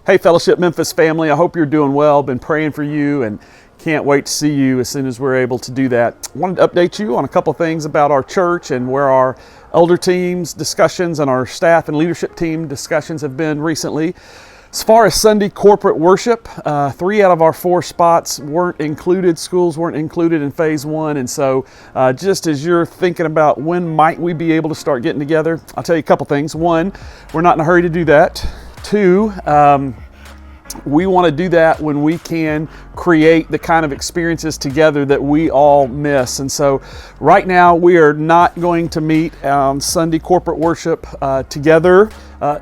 Hey, Fellowship Memphis family, I hope you're doing well. Been praying for you and can't wait to see you as soon as we're able to do that. Wanted to update you on a couple things about our church and where our elder teams discussions and our staff and leadership team discussions have been recently. As far as Sunday corporate worship, 3 out of our 4 spots weren't included. Schools weren't included in phase 1. And so just as you're thinking about when might we be able to start getting together, I'll tell you a couple things. 1, we're not in a hurry to do that. 2, we want to do that when we can create the kind of experiences together that we all miss. And so right now we are not going to meet Sunday corporate worship together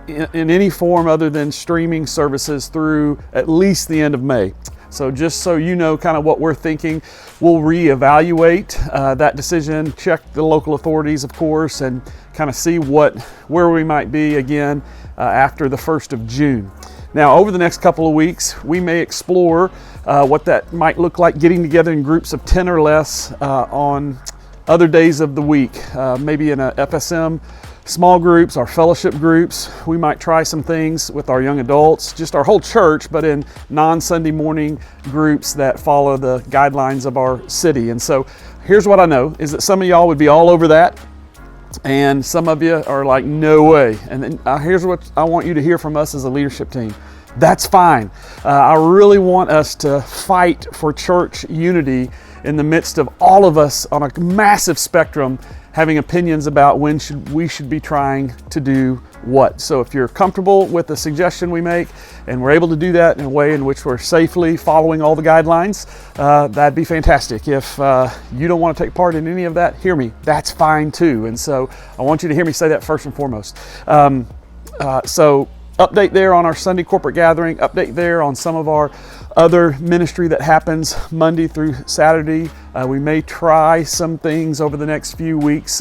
in any form other than streaming services through at least the end of May. So just so you know kind of what we're thinking, we'll reevaluate that decision, check the local authorities, of course, and kind of see where we might be again after the 1st of June. Now, over the next couple of weeks, we may explore what that might look like getting together in groups of 10 or less on other days of the week, maybe in a FSM small groups, our fellowship groups. We might try some things with our young adults, just our whole church, but in non-Sunday morning groups that follow the guidelines of our city. And so here's what I know, is that some of y'all would be all over that, and some of you are like, no way. And then here's what I want you to hear from us as a leadership team. That's fine. I really want us to fight for church unity in the midst of all of us on a massive spectrum having opinions about when we should be trying to do what. So if you're comfortable with the suggestion we make and we're able to do that in a way in which we're safely following all the guidelines, that'd be fantastic. If you don't want to take part in any of that, hear me, that's fine too. And so I want you to hear me say that first and foremost. So update there on our Sunday corporate gathering, update there on some of our other ministry that happens Monday through Saturday. We may try some things over the next few weeks.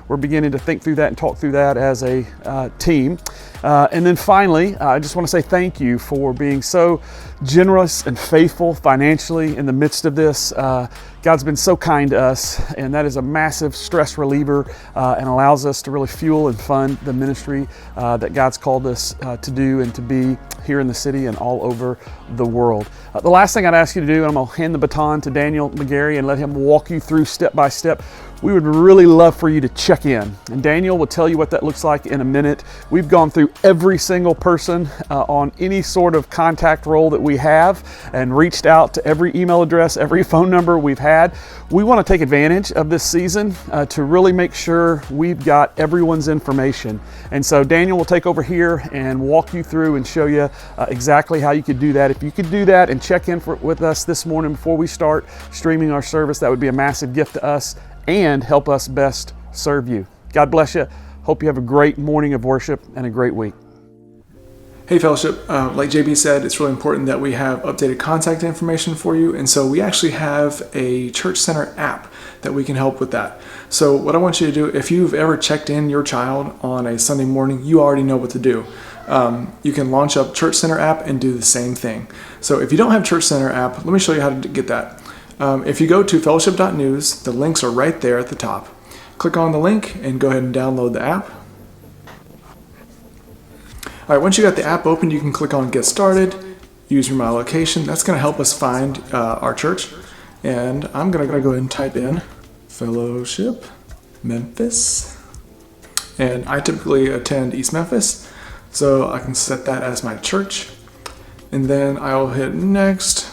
We're beginning to think through that and talk through that as a team. And then finally, I just want to say thank you for being so generous and faithful financially in the midst of this. God's been so kind to us, and that is a massive stress reliever and allows us to really fuel and fund the ministry that God's called us to do and to be here in the city and all over the world. The last thing I'd ask you to do, and I'm going to hand the baton to Daniel McGarry and let him walk you through step by step. We would really love for you to check in. And Daniel will tell you what that looks like in a minute. We've gone through every single person on any sort of contact role that we have and reached out to every email address, every phone number we've had. We want to take advantage of this season to really make sure we've got everyone's information. And so Daniel will take over here and walk you through and show you exactly how you could do that. If you could do that and check in with us this morning before we start streaming our service, that would be a massive gift to us and help us best serve you. God bless you. Hope you have a great morning of worship and a great week. Hey Fellowship, like JB said, it's really important that we have updated contact information for you, and so we actually have a Church Center app that we can help with that. So what I want you to do, if you've ever checked in your child on a Sunday morning, you already know what to do. You can launch up Church Center app and do the same thing. So if you don't have Church Center app, let me show you how to get that. If you go to fellowship.news, the links are right there at the top. Click on the link and go ahead and download the app. All right, once you got the app open, you can click on Get Started, use your My Location. That's going to help us find our church. And I'm going to go ahead and type in Fellowship Memphis. And I typically attend East Memphis, so I can set that as my church. And then I'll hit Next.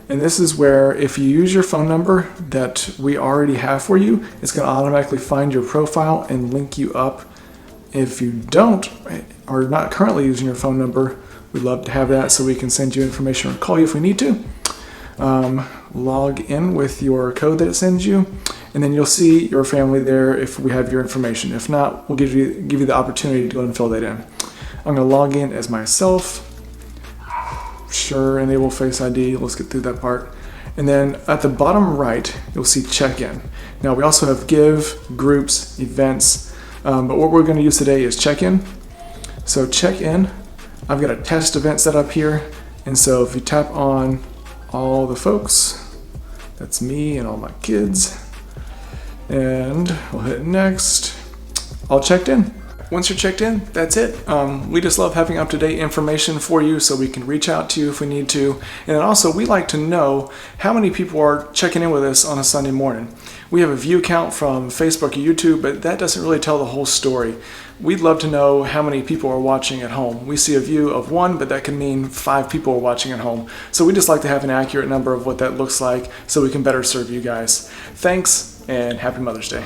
And this is where if you use your phone number that we already have for you, it's going to automatically find your profile and link you up. If you don't, or not currently using your phone number, we'd love to have that so we can send you information or call you if we need to. Log in with your code that it sends you, and then you'll see your family there if we have your information. If not, we'll give you the opportunity to go and fill that in. I'm going to log in as myself. Sure, enable Face ID. Let's get through that part. And then at the bottom right, you'll see check-in. Now we also have give, groups, events, but what we're going to use today is check-in. So check-in, I've got a test event set up here. And so if you tap on all the folks, that's me and all my kids, and we'll hit next, all checked in. once you're checked in, that's it. We just love having up-to-date information for you so we can reach out to you if we need to. And then also, we like to know how many people are checking in with us on a Sunday morning. We have a view count from Facebook or YouTube, but that doesn't really tell the whole story. We'd love to know how many people are watching at home. We see a view of 1, but that can mean 5 people are watching at home. So we just like to have an accurate number of what that looks like so we can better serve you guys. Thanks, and happy Mother's Day.